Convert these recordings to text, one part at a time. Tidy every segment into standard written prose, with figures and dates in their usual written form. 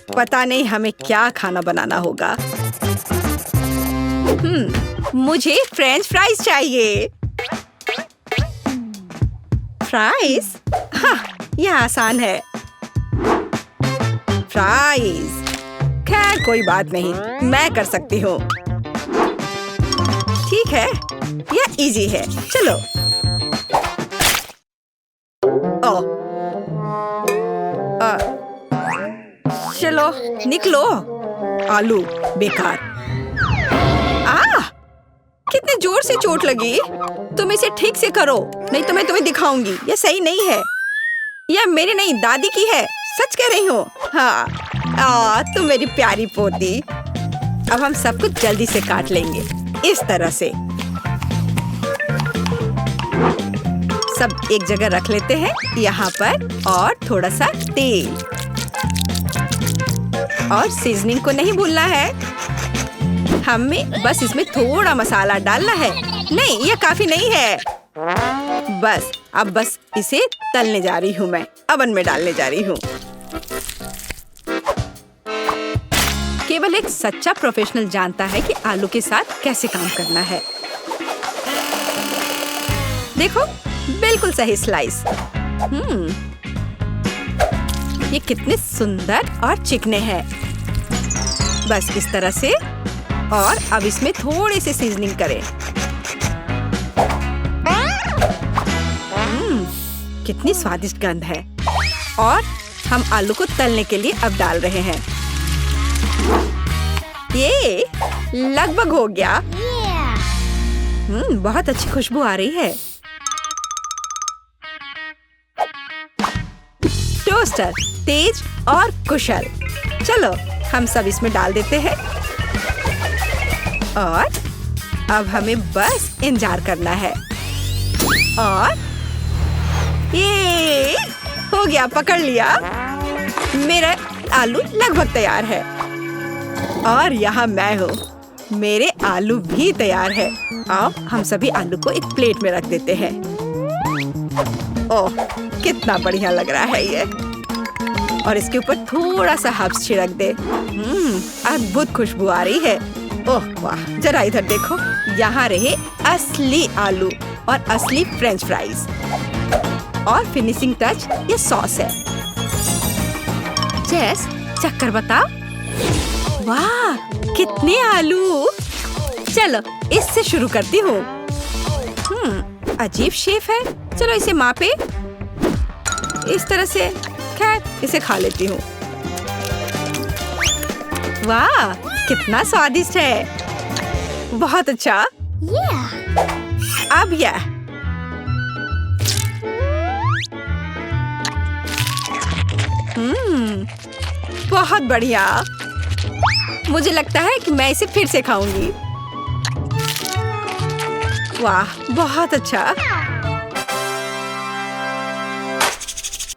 पता नहीं हमें क्या खाना बनाना होगा। मुझे फ्रेंच फ्राइज चाहिए। फ्राइज? हाँ, यह आसान है। फ्राइज। खैर कोई बात नहीं, मैं कर सकती हूँ। ठीक है, यह इजी है। चलो। चलो निकलो। आलू बेकार। कितने जोर से चोट लगी। तुम इसे ठीक से करो, नहीं तो मैं तुम्हें दिखाऊंगी। यह सही नहीं है। यह मेरी नहीं, दादी की है। सच कह रही हूँ। हाँ, तुम मेरी प्यारी पोती। अब हम सब कुछ जल्दी से काट लेंगे, इस तरह से। सब एक जगह रख लेते हैं, यहाँ पर। और थोड़ा सा तेल और सीजनिंग को नहीं भूलना है। हमें बस इसमें थोड़ा मसाला डालना है। नहीं, यह काफी नहीं है। अब बस इसे तलने जा रही हूँ। मैं अवन में डालने जा रही हूँ। केवल एक सच्चा प्रोफेशनल जानता है कि आलू के साथ कैसे काम करना है। देखो, बिल्कुल सही स्लाइस। ये कितने सुंदर और चिकने हैं। बस इस तरह से। और अब इसमें थोड़ी सी सीजनिंग करें। कितनी स्वादिष्ट गंध है। और हम आलू को तलने के लिए अब डाल रहे हैं। ये लगभग हो गया। बहुत अच्छी खुशबू आ रही है। टोस्टर तेज और कुशल। चलो हम सब इसमें डाल देते हैं। और अब हमें बस इंतजार करना है। और ये हो गया, पकड़ लिया। मेरा आलू लगभग तैयार है। और यहाँ मैं हूँ। मेरे आलू भी तैयार है। अब हम सभी आलू को एक प्लेट में रख देते हैं। ओह, कितना बढ़िया लग रहा है ये। और इसके ऊपर थोड़ा सा हर्ब्स छिड़क दे। अद्भुत खुशबू आ रही है। ओह वाह, जरा इधर देखो। यहाँ रहे असली आलू और असली फ्रेंच फ्राइज। और फिनिशिंग टच ये सॉस है। जेस, चक्कर बताओ। वाह, कितने आलू। चलो इससे शुरू करती हूँ। अजीब शेप है। चलो इसे मापे। इस तरह से। खैर, इसे खा लेती हूँ। वाह, कितना स्वादिष्ट है। बहुत अच्छा। अब यह। बहुत बढ़िया। मुझे लगता है कि मैं इसे फिर से खाऊंगी। वाह, बहुत अच्छा।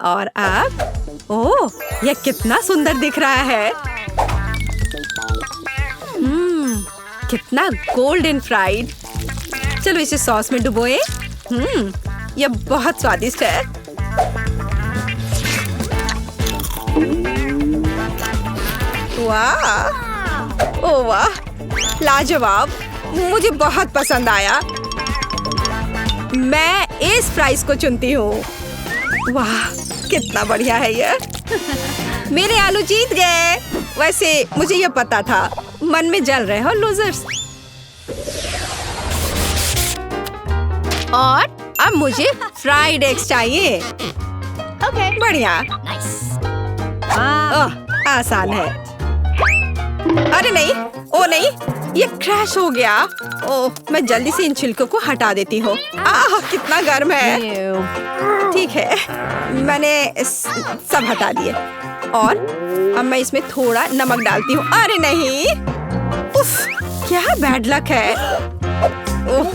और अब, ओह, यह कितना सुंदर दिख रहा है। कितना गोल्डन फ्राइड। चलो इसे सॉस में डुबोए। यह बहुत स्वादिष्ट है। वाह, ओह वाह, लाजवाब। मुझे बहुत पसंद आया। मैं इस फ्राइज को चुनती हूँ। वाह, कितना बढ़िया है ये। मेरे आलू जीत गए। वैसे मुझे ये पता था। मन में जल रहे हो लूजर्स। और अब मुझे फ्राइड एग्स चाहिए। बढ़िया। ओह, आसान है। अरे नहीं, ओ नहीं, ये क्रैश हो गया। ओह, मैं जल्दी से इन छिलकों को हटा देती हूँ। कितना गर्म है। ठीक है, मैंने सब हटा दिए। और अब मैं इसमें थोड़ा नमक डालती हूँ। अरे नहीं, उफ, क्या बैड लक है। ओह,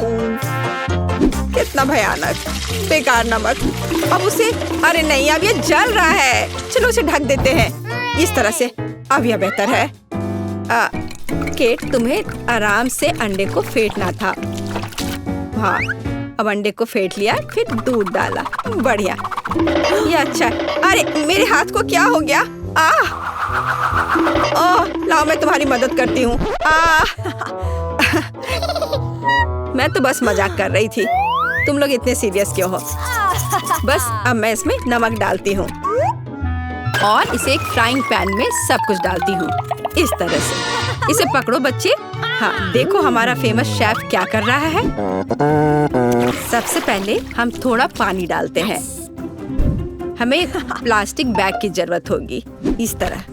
कितना भयानक, बेकार नमक। अब उसे, अरे नहीं, अब ये जल रहा है। चलो उसे ढक देते हैं इस तरह से। अब यह बेहतर है। केट, तुम्हें आराम से अंडे को फेंटना था। हाँ, अब अंडे को फेंट लिया, फिर दूध डाला। बढ़िया, ये अच्छा है। अरे मेरे हाथ को क्या हो गया। आओ मैं तुम्हारी मदद करती हूँ। मैं तो बस मजाक कर रही थी, तुम लोग इतने सीरियस क्यों हो? बस अब मैं इसमें नमक डालती हूँ और इसे एक फ्राइंग पैन में सब कुछ डालती हूँ इस तरह से। इसे पकड़ो बच्चे। हाँ, देखो हमारा फेमस शेफ क्या कर रहा है। सबसे पहले हम थोड़ा पानी डालते हैं। हमें प्लास्टिक बैग की जरूरत होगी इस तरह।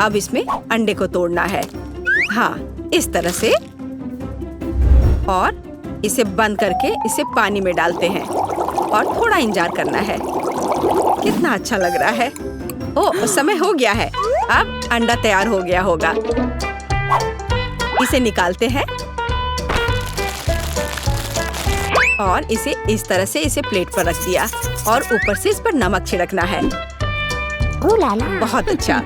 अब इसमें अंडे को तोड़ना है। हाँ, इस तरह से। और इसे बंद करके इसे पानी में डालते हैं और थोड़ा इंतजार करना है। कितना अच्छा लग रहा है। ओह, समय हो गया है। अब अंडा तैयार हो गया होगा। इसे निकालते हैं और इसे इस तरह से इसे प्लेट पर रख दिया और ऊपर से इस पर नमक छिड़कना है। बहुत अच्छा।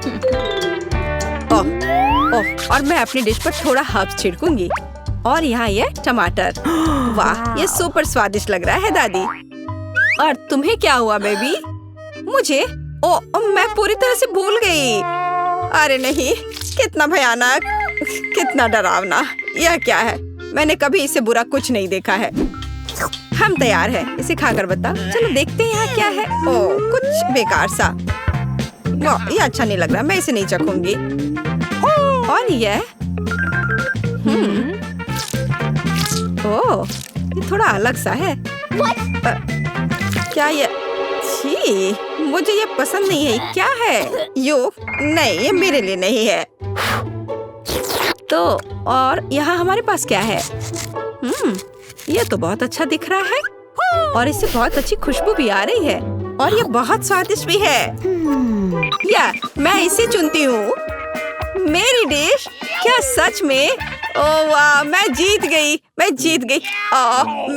ओह, और मैं अपनी डिश पर थोड़ा हर्ब्स छिड़कूंगी। और यहाँ ये टमाटर। वाह, ये सुपर स्वादिष्ट लग रहा है दादी। और तुम्हें क्या हुआ बेबी? मुझे? ओह, मैं पूरी तरह से भूल गई। अरे नहीं, कितना भयानक, कितना डरावना। यह क्या है? मैंने कभी इससे बुरा कुछ नहीं देखा है। हम तैयार हैं। इसे खाकर बताओ। चलो देखते हैं यहाँ क्या है। ओह, कुछ बेकार सा। वाह, ये अच्छा नहीं लग रहा। मैं इसे नहीं चखूंगी। और यह ओह, ये थोड़ा अलग सा है। क्या ये? छी, मुझे ये पसंद नहीं है। क्या है? यो, नहीं, ये मेरे लिए नहीं है। तो और यहाँ हमारे पास क्या है? ये तो बहुत अच्छा दिख रहा है और इससे बहुत अच्छी खुशबू भी आ रही है और ये बहुत स्वादिष्ट भी है। या मैं इसे चुनती हूँ। मेरी डिश। क्या सच में? ओह वाह, मैं जीत गई। मैं जीत गई।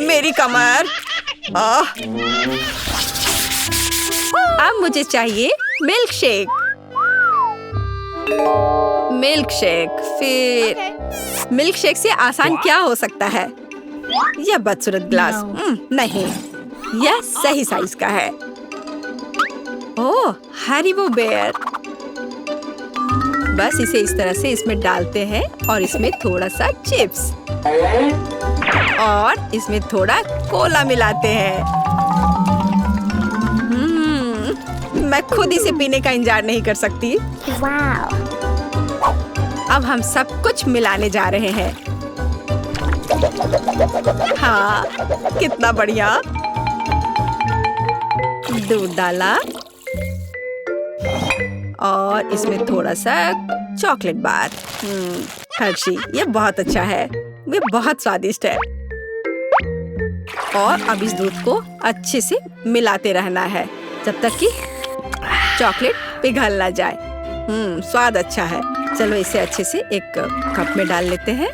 मेरी कमर। अब मुझे चाहिए मिल्क शेक। Milk shake. फिर मिल्क शेक से आसान क्या हो सकता है? यह बदसूरत ग्लास। नहीं, यह सही साइज का है। ओह, हरीबो बेयर। बस इसे इस तरह से इसमें डालते हैं और इसमें थोड़ा सा चिप्स और इसमें थोड़ा कोला मिलाते हैं। मैं खुद इसे पीने का इंतजार नहीं कर सकती। अब हम सब कुछ मिलाने जा रहे हैं। हाँ, कितना बढ़िया। दूध डाला और इसमें थोड़ा सा चॉकलेट बार। हर्शी, ये बहुत अच्छा है। ये बहुत स्वादिष्ट है। और अब इस दूध को अच्छे से मिलाते रहना है जब तक कि चॉकलेट पिघल ना जाए। स्वाद अच्छा है। चलो इसे अच्छे से एक कप में डाल लेते हैं।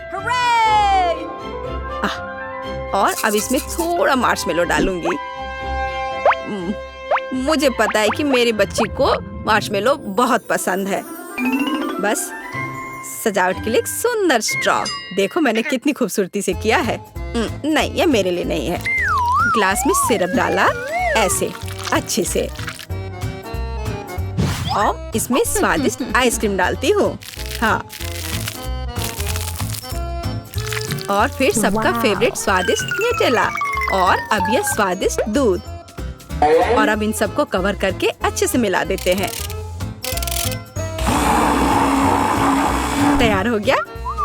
और अब इसमें थोड़ा मार्शमेलो डालूंगी। मुझे पता है कि मेरी बच्ची को मार्शमेलो बहुत पसंद है। बस सजावट के लिए एक सुंदर स्ट्रॉ। देखो मैंने कितनी खूबसूरती से किया है। नहीं, ये मेरे लिए नहीं है। ग्लास में सिरप डाला ऐसे अच्छे से और इसमें स्वादिष्ट आइसक्रीम डालती हूँ। हाँ, और फिर सबका फेवरेट स्वादिष्ट न्यूटेला और अब यह स्वादिष्ट दूध। और अब इन सबको कवर करके अच्छे से मिला देते हैं। तैयार हो गया।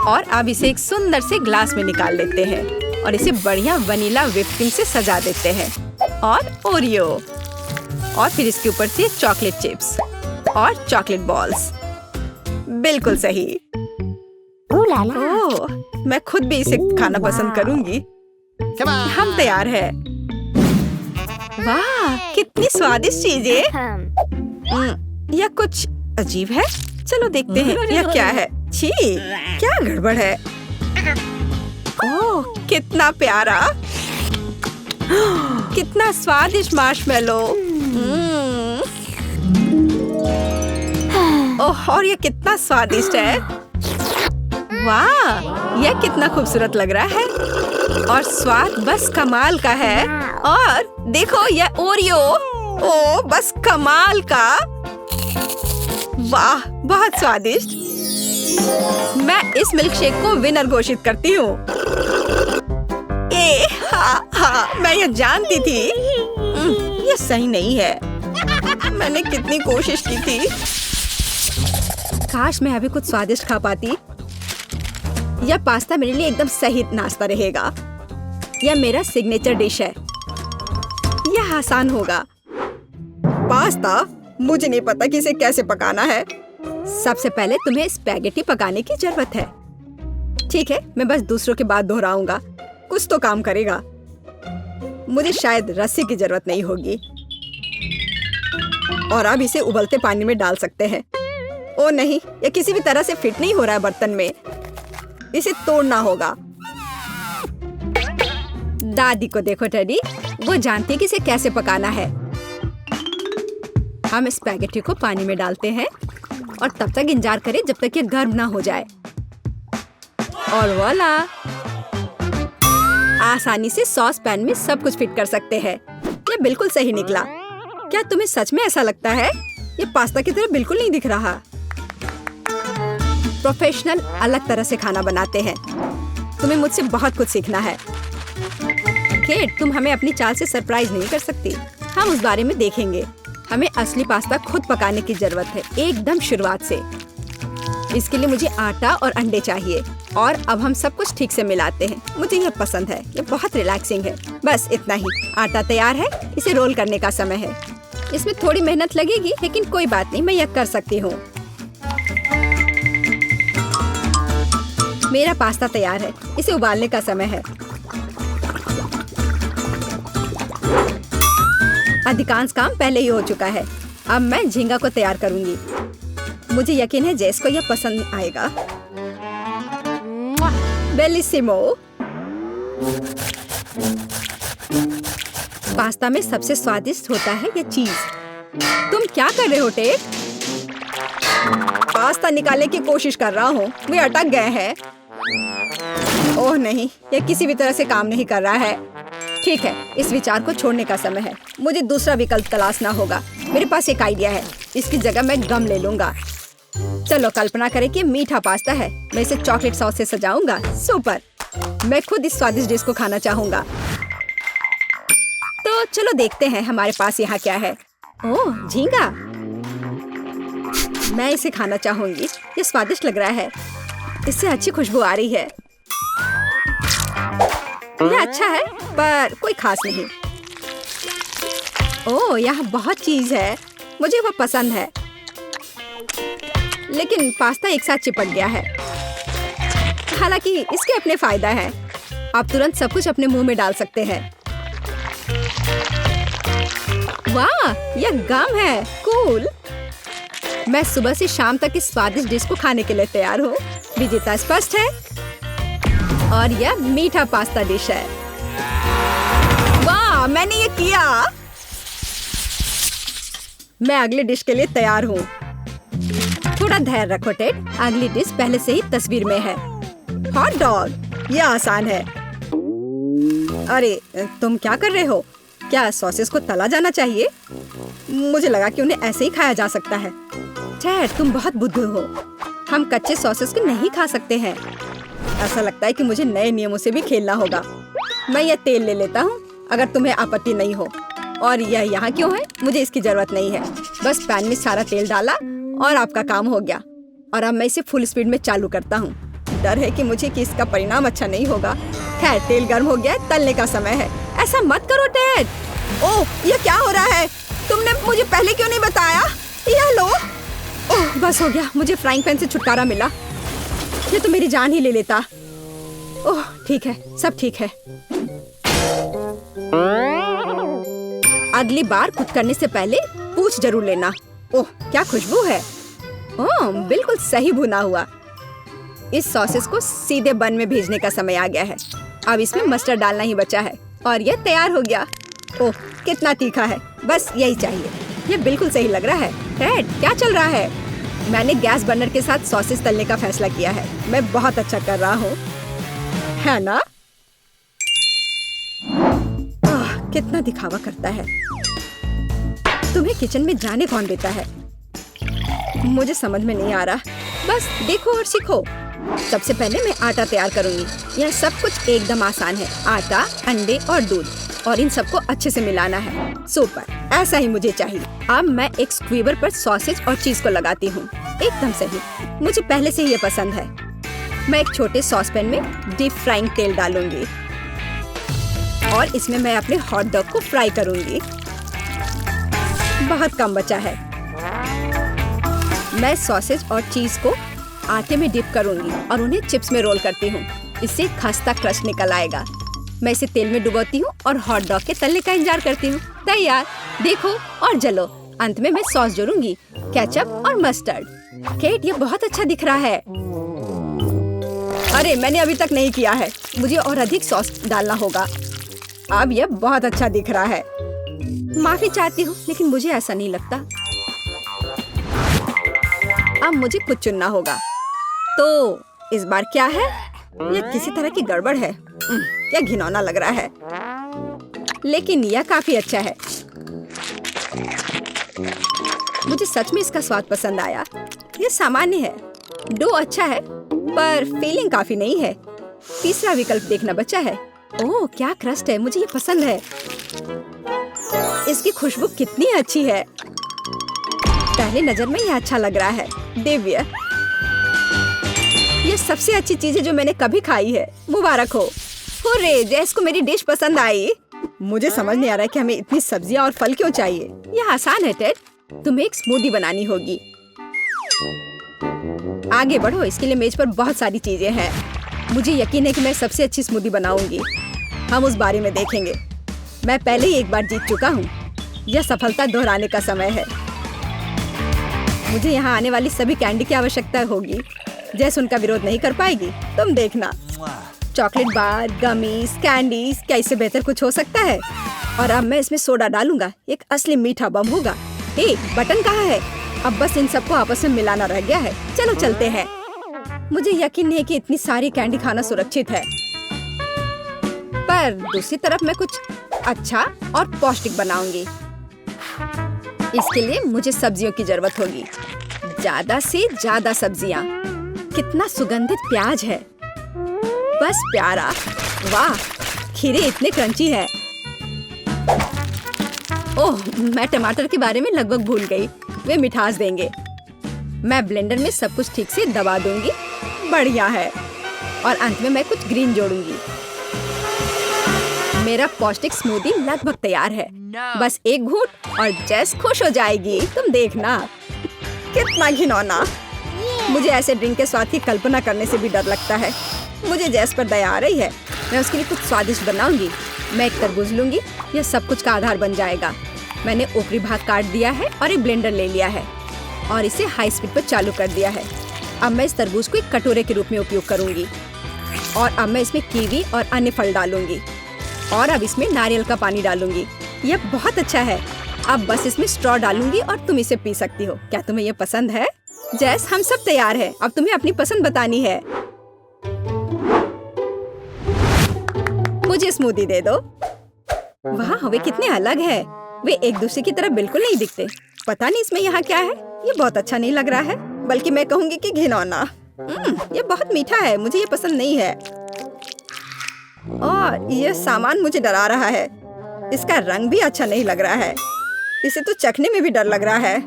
और अब इसे एक सुंदर से ग्लास में निकाल लेते हैं और इसे बढ़िया वनीला व्हिप क्रीम से सजा देते हैं और ओरियो और फिर इसके ऊपर से चॉकलेट चिप्स और चॉकलेट बॉल्स। बिल्कुल सही। ओह, मैं खुद भी इसे खाना पसंद करूंगी। हम तैयार हैं। वाह, कितनी स्वादिष्ट चीजें। यह कुछ अजीब है। चलो देखते हैं यह क्या है। छी, क्या गड़बड़ है? ओह, कितना प्यारा, कितना स्वादिष्ट मार्शमेलो। ओह, और यह कितना स्वादिष्ट है। वाह, यह कितना खूबसूरत लग रहा है और स्वाद बस कमाल का है। और देखो यह ओरियो। ओह, बस कमाल का। वाह, बहुत स्वादिष्ट। मैं इस मिल्क शेक को विनर घोषित करती हूँ। मैं ये जानती थी। ये सही नहीं है। मैंने कितनी कोशिश की थी। काश मैं अभी कुछ स्वादिष्ट खा पाती। यह पास्ता मेरे लिए एकदम सही नाश्ता रहेगा। यह मेरा सिग्नेचर डिश है। यह आसान होगा। पास्ता? मुझे नहीं पता कि इसे कैसे पकाना है। सबसे पहले तुम्हें स्पैगेटी पकाने की जरूरत है। ठीक है, मैं बस दूसरों की बात दोहराऊंगा। कुछ तो काम करेगा। मुझे शायद रस्सी की जरूरत नहीं होगी। और अब इसे उबलते पानी में डाल सकते हैं। ओ नहीं, यह किसी भी तरह से फिट नहीं हो रहा है बर्तन में। इसे तोड़ना होगा। दादी को देखो टेडी, वो जानती है कि इसे कैसे पकाना है। हम स्पैगेटी को पानी में डालते हैं और तब तक इंतजार करें जब तक ये गर्म ना हो जाए। और वॉला, आसानी से सॉस पैन में सब कुछ फिट कर सकते हैं। ये बिल्कुल सही निकला। क्या तुम्हें सच में ऐसा लगता है? ये पास्ता की तरह बिल्कुल नहीं दिख रहा। प्रोफेशनल अलग तरह से खाना बनाते हैं। तुम्हें मुझसे बहुत कुछ सीखना है। केट, तुम हमें अपनी चाल से सरप्राइज नहीं कर सकती। हम उस बारे में देखेंगे। हमें असली पास्ता खुद पकाने की जरूरत है, एकदम शुरुआत से। इसके लिए मुझे आटा और अंडे चाहिए। और अब हम सब कुछ ठीक से मिलाते हैं। मुझे यह पसंद है। ये बहुत रिलैक्सिंग है। बस इतना ही। आटा तैयार है। इसे रोल करने का समय है। इसमें थोड़ी मेहनत लगेगी, लेकिन कोई बात नहीं, मैं यह कर सकती हूँ। मेरा पास्ता तैयार है। इसे उबालने का समय है। अधिकांश काम पहले ही हो चुका है। अब मैं झींगा को तैयार करूंगी। मुझे यकीन है जेस को यह पसंद आएगा। बेलिसिमो। पास्ता में सबसे स्वादिष्ट होता है यह चीज। तुम क्या कर रहे हो टेड? पास्ता निकालने की कोशिश कर रहा हूँ। वे अटक गए हैं। ओह नहीं, यह किसी भी तरह से काम नहीं कर रहा है। ठीक है, इस विचार को छोड़ने का समय है। मुझे दूसरा विकल्प तलाशना होगा। मेरे पास एक आइडिया है। इसकी जगह मैं गम ले लूंगा। चलो कल्पना करें कि मीठा पास्ता है। मैं इसे चॉकलेट सॉस से सजाऊंगा। सुपर। मैं खुद इस स्वादिष्ट डिश को खाना चाहूंगा। तो चलो देखते हैं हमारे पास यहाँ क्या है। ओह, झींगा। मैं इसे खाना चाहूंगी। ये स्वादिष्ट लग रहा है। इससे अच्छी खुशबू आ रही है। यह अच्छा है, पर कोई खास नहीं। ओह, यहाँ बहुत चीज है। मुझे वो पसंद है। लेकिन पास्ता एक साथ चिपक गया है। हालांकि इसके अपने फायदा है। आप तुरंत सब कुछ अपने मुंह में डाल सकते हैं। वाह, यह गम है। कूल। मैं सुबह से शाम तक इस स्वादिष्ट डिश को खाने के लिए तैयार हूँ। विजेता स्पष्ट है। और यह मीठा पास्ता डिश है। वाह, मैंने ये किया। मैं अगली डिश के लिए तैयार हूँ। थोड़ा धैर्य रखो टेड। अगली डिश पहले से ही तस्वीर में है। Hot dog. यह आसान है। अरे, तुम क्या कर रहे हो? क्या सॉसेस को तला जाना चाहिए? मुझे लगा कि उन्हें ऐसे ही खाया जा सकता है। टेड, तुम बहुत बुद्धू हो। हम कच्चे सॉसेस को नहीं खा सकते हैं। ऐसा लगता है कि मुझे नए नियमों से भी खेलना होगा। मैं यह तेल ले लेता हूँ, अगर तुम्हें आपत्ति नहीं हो। और यह यहाँ क्यों है? मुझे इसकी जरूरत नहीं है। बस पैन में सारा तेल डाला और आपका काम हो गया। और अब मैं इसे फुल स्पीड में चालू करता हूँ। डर है कि मुझे कि इसका परिणाम अच्छा नहीं होगा। खैर, तेल गर्म हो गया है। तलने का समय है। ऐसा मत करो टेड। ओह, यह क्या हो रहा है? तुमने मुझे पहले क्यों नहीं बताया? यह लो। ओह, बस हो गया। मुझे फ्राइंग पैन से छुटकारा मिला। ये तो मेरी जान ही ले लेता। ओह, ठीक है, सब ठीक है। अगली बार कुछ करने से पहले पूछ जरूर लेना। ओह, क्या खुशबू है। ओह, बिल्कुल सही भुना हुआ। इस सॉसेस को सीधे बन में भेजने का समय आ गया है। अब इसमें मस्टर्ड डालना ही बचा है और यह तैयार हो गया। ओह, कितना तीखा है। बस यही चाहिए। यह बिल्कुल सही लग रहा है। टेड, क्या चल रहा है? मैंने गैस बर्नर के साथ सॉसेस तलने का फैसला किया है। मैं बहुत अच्छा कर रहा हूँ, है ना? कितना दिखावा करता है। तुम्हें किचन में जाने कौन देता है? मुझे समझ में नहीं आ रहा। बस देखो और सीखो। सबसे पहले मैं आटा तैयार करूंगी। यह सब कुछ एकदम आसान है। आटा, अंडे और दूध, और इन सबको अच्छे से मिलाना है। सुपर, ऐसा ही मुझे चाहिए। अब मैं एक स्क्वीवर पर सॉसेज और चीज को लगाती हूँ। एकदम सही, मुझे पहले से ही ये पसंद है। मैं एक छोटे सॉस पैन में डीप फ्राइंग तेल डालूंगी और इसमें मैं अपने हॉट डॉग को फ्राई करूंगी। बहुत कम बचा है। मैं सॉसेज और चीज को आटे में डिप करूंगी और उन्हें चिप्स में रोल करती हूँ। इससे खस्ता क्रस्ट निकल आएगा। मैं इसे तेल में डुबोती हूँ और हॉट डॉग के तलने का इंतजार करती हूँ। तैयार, देखो और जलो। अंत में मैं सॉस जोड़ूंगी, केचप और मस्टर्ड। केट, ये बहुत अच्छा दिख रहा है। अरे, मैंने अभी तक नहीं किया है। मुझे और अधिक सॉस डालना होगा। अब यह बहुत अच्छा दिख रहा है। माफी चाहती हूँ, लेकिन मुझे ऐसा नहीं लगता। अब मुझे कुछ चुनना होगा। तो इस बार क्या है? यह किसी तरह की गड़बड़ है। यह घिनौना लग रहा है, लेकिन यह काफी अच्छा है। मुझे सच में इसका स्वाद पसंद आया। यह सामान्य है। डो अच्छा है, पर फीलिंग काफी नहीं है। तीसरा विकल्प देखना बचा है। ओह, क्या क्रस्ट है। मुझे ये पसंद है। इसकी खुशबू कितनी अच्छी है। पहली नजर में यह अच्छा लग रहा है। दिव्य, ये सबसे अच्छी चीज है जो मैंने कभी खाई है। मुबारक हो। हुर्रे, जैस को मेरी डिश पसंद आई। मुझे समझ नहीं आ रहा है कि हमें इतनी सब्जियां और फल क्यों चाहिए। यह आसान है टेड। तुम्हें एक स्मूदी बनानी होगी। आगे बढ़ो। इसके लिए मेज पर बहुत सारी चीजें हैं। मुझे यकीन है कि मैं सबसे अच्छी स्मूदी बनाऊंगी। हम उस बारे में देखेंगे। मैं पहले ही एक बार जीत चुका हूँ। यह सफलता दोहराने का समय है। मुझे यहाँ आने वाली सभी कैंडी की आवश्यकता होगी। जैस उनका विरोध नहीं कर पाएगी। तुम देखना। चॉकलेट बार, गमीज, कैंडीज, क्या इससे बेहतर कुछ हो सकता है? और अब मैं इसमें सोडा डालूंगा। एक असली मीठा बम होगा। हे, बटन कहाँ है? अब बस इन सबको आपस में मिलाना रह गया है। चलो चलते हैं। मुझे यकीन नहीं कि इतनी सारी कैंडी खाना सुरक्षित है, पर दूसरी तरफ मैं कुछ अच्छा और पौष्टिक बनाऊंगी। इसके लिए मुझे सब्जियों की जरूरत होगी। ज्यादा से ज्यादा सब्जियां। कितना सुगंधित प्याज है। बस प्यारा। वाह, खीरे इतने क्रंची है। ओह, मैं टमाटर के बारे में लगभग भूल गई। वे मिठास देंगे। मैं ब्लेंडर में सब कुछ ठीक से दबा दूंगी। बढ़िया है। और अंत में मैं कुछ ग्रीन जोड़ूंगी। मेरा पौष्टिक स्मूदी लगभग तैयार है। बस एक घूंट और जेस खुश हो जाएगी। तुम देखना। कितना घिनौना। मुझे ऐसे ड्रिंक के स्वाद की कल्पना करने से भी डर लगता है। मुझे जेस पर दया आ रही है। मैं उसके लिए कुछ स्वादिष्ट बनाऊंगी। मैं एक तरबूज लूंगी। यह सब कुछ का आधार बन जाएगा। मैंने ऊपरी भाग काट दिया है और एक ब्लेंडर ले लिया है और इसे हाई स्पीड पर चालू कर दिया है। अब मैं इस तरबूज को एक कटोरे के रूप में उपयोग करूंगी और अब मैं इसमें कीवी और अन्य फल डालूंगी और अब इसमें नारियल का पानी डालूंगी। यह बहुत अच्छा है। अब बस इसमें स्ट्रॉ डालूंगी और तुम इसे पी सकती हो। क्या तुम्हें यह पसंद है? जैस, हम सब तैयार हैं। अब तुम्हें अपनी पसंद बतानी है। मुझे स्मूदी दे दो। वाह, वे कितने अलग है। वे एक दूसरे की तरह बिल्कुल नहीं दिखते। पता नहीं इसमें यहाँ क्या है। ये बहुत अच्छा नहीं लग रहा है, बल्कि मैं कहूँगी कि घिनौना। ये बहुत मीठा है। मुझे ये पसंद नहीं है और यह सामान मुझे डरा रहा है। इसका रंग भी अच्छा नहीं लग रहा है। इसे तो चखने में भी डर लग रहा है।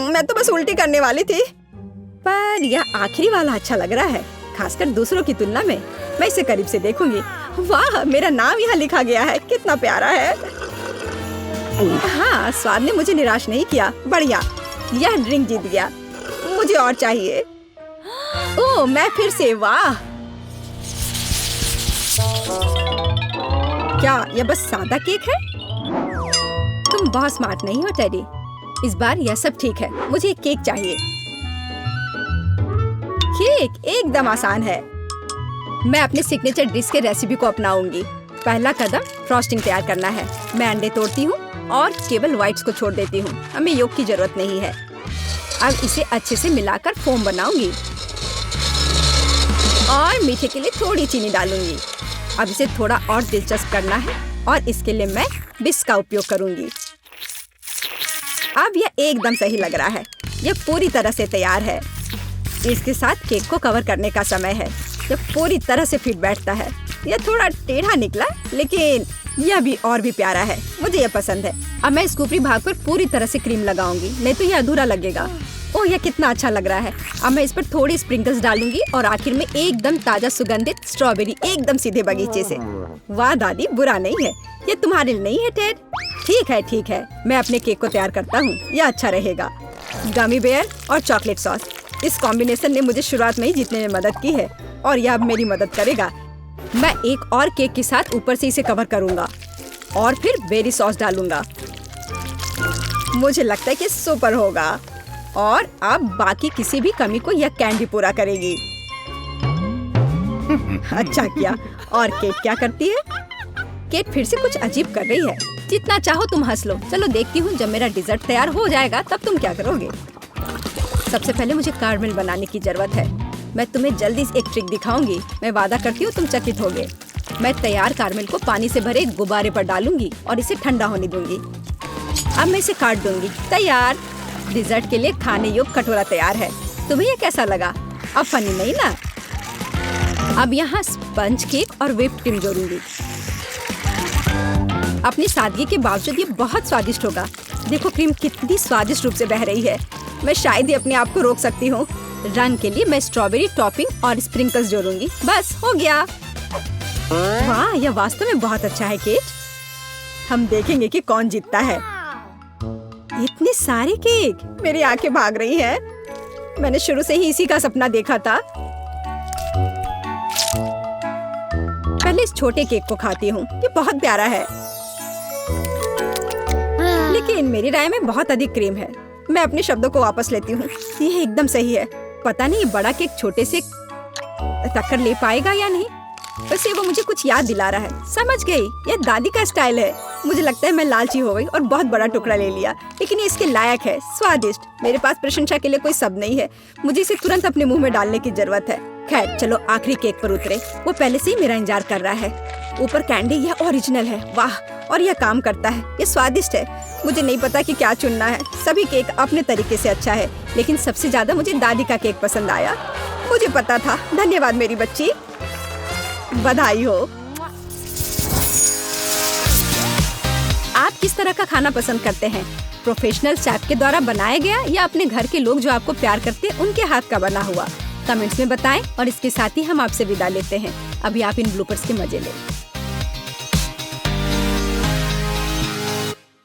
मैं तो बस उल्टी करने वाली थी, पर यह आखिरी वाला अच्छा लग रहा है, खासकर दूसरों की तुलना में। मैं इसे करीब से देखूंगी। वाह, मेरा नाम यहाँ लिखा गया है। कितना प्यारा है। हाँ, स्वाद ने मुझे निराश नहीं किया। बढ़िया, यह ड्रिंक जीत गया। मुझे और चाहिए। ओह, मैं फिर से। वाह, क्या यह बस सादा केक है? तुम बहुत स्मार्ट नहीं हो टेडी। इस बार यह सब ठीक है। मुझे एक केक चाहिए। केक एकदम आसान है। मैं अपने सिग्नेचर डिश के रेसिपी को अपनाऊंगी। पहला कदम फ्रॉस्टिंग तैयार करना है। मैं अंडे तोड़ती हूँ और केवल व्हाइट्स को छोड़ देती हूँ। हमें योक की जरूरत नहीं है। अब इसे अच्छे से मिलाकर फोम बनाऊंगी और मीठे के लिए थोड़ी चीनी डालूंगी। अब इसे थोड़ा और दिलचस्प करना है और इसके लिए मैं बिस्क का उपयोग करूंगी। अब यह एकदम सही लग रहा है। ये पूरी तरह से तैयार है। इसके साथ केक को कवर करने का समय है। ये पूरी तरह से फिट बैठता है। यह थोड़ा टेढ़ा निकला, लेकिन यह भी और भी प्यारा है। मुझे यह पसंद है। अब मैं इस ऊपरी भाग पर पूरी तरह से क्रीम लगाऊंगी, नहीं तो यह अधूरा लगेगा। ओह, यह कितना अच्छा लग रहा है। अब मैं इस पर थोड़ी स्प्रिंकल्स डालूंगी और आखिर में एकदम ताजा सुगंधित स्ट्रॉबेरी, एकदम सीधे बगीचे से। वाह दादी, बुरा नहीं है। ये तुम्हारे लिए नहीं है टेड? ठीक है, मैं अपने केक को तैयार करता हूँ। यह अच्छा रहेगा। गमी बेयर और चॉकलेट सॉस, इस कॉम्बिनेशन ने मुझे शुरुआत में ही जीतने में मदद की है और यह अब मेरी मदद करेगा। मैं एक और केक के साथ ऊपर से इसे कवर करूंगा और फिर बेरी सॉस डालूंगा। मुझे लगता है कि सुपर होगा और अब बाकी किसी भी कमी को यह कैंडी पूरा करेगी। अच्छा किया। और केट क्या करती है? केट फिर से कुछ अजीब कर रही है। जितना चाहो तुम हंस लो। चलो देखती हूँ, जब मेरा डिजर्ट तैयार हो जाएगा तब तुम क्या करोगे। सबसे पहले मुझे कारमेल बनाने की जरूरत है। मैं तुम्हें जल्दी से एक ट्रिक दिखाऊंगी। मैं वादा करती हूँ तुम चकित होगे। मैं तैयार कारमेल को पानी से भरे गुब्बारे पर डालूंगी और इसे ठंडा होने दूंगी। अब मैं इसे काट दूंगी। तैयार। डिजर्ट के लिए खाने योग्य कटोरा तैयार है। तुम्हें ये कैसा लगा? अब फनी नहीं ना? अब यहाँ स्पंज केक और व्हिप्ड क्रीम जोड़ूंगी। अपनी सादगी के बावजूद ये बहुत स्वादिष्ट होगा। देखो क्रीम कितनी स्वादिष्ट रूप से बह रही है। मैं शायद ही अपने आप को रोक सकती हूँ। रंग के लिए मैं स्ट्रॉबेरी टॉपिंग और स्प्रिंकल्स जोड़ूंगी। बस हो गया। वाह, यह वास्तव में बहुत अच्छा है केट। हम देखेंगे कि कौन जीतता है। इतने सारे केक, मेरी आंखें भाग रही हैं। मैंने शुरू से ही इसी का सपना देखा था। पहले इस छोटे केक को खाती हूँ। ये बहुत प्यारा है, लेकिन मेरी राय में बहुत अधिक क्रीम है। मैं अपने शब्दों को वापस लेती हूँ। ये एकदम सही है। पता नहीं बड़ा केक छोटे से टक्कर ले पाएगा या नहीं। वैसे वो मुझे कुछ याद दिला रहा है। समझ गई, ये दादी का स्टाइल है। मुझे लगता है मैं लालची हो गई और बहुत बड़ा टुकड़ा ले लिया, लेकिन ये इसके लायक है। स्वादिष्ट। मेरे पास प्रशंसा के लिए कोई शब्द नहीं है। मुझे इसे तुरंत अपने मुंह में डालने की जरूरत है। खैर चलो आखिरी केक पर उतरे। वो पहले से ही मेरा इंतजार कर रहा है। ऊपर कैंडी, यह ओरिजिनल है। वाह, और यह काम करता है। ये स्वादिष्ट है। मुझे नहीं पता कि क्या चुनना है। सभी केक अपने तरीके से अच्छा है, लेकिन सबसे ज्यादा मुझे दादी का केक पसंद आया। मुझे पता था। धन्यवाद मेरी बच्ची। बधाई हो। आप किस तरह का खाना पसंद करते हैं? प्रोफेशनल शेफ के द्वारा बनाया गया या अपने घर के लोग जो आपको प्यार करते हैं उनके हाथ का बना हुआ? कमेंट्स में बताएं और इसके साथ ही हम आपसे विदा लेते हैं। अभी आप इन ब्लूपर्स के मजे लें।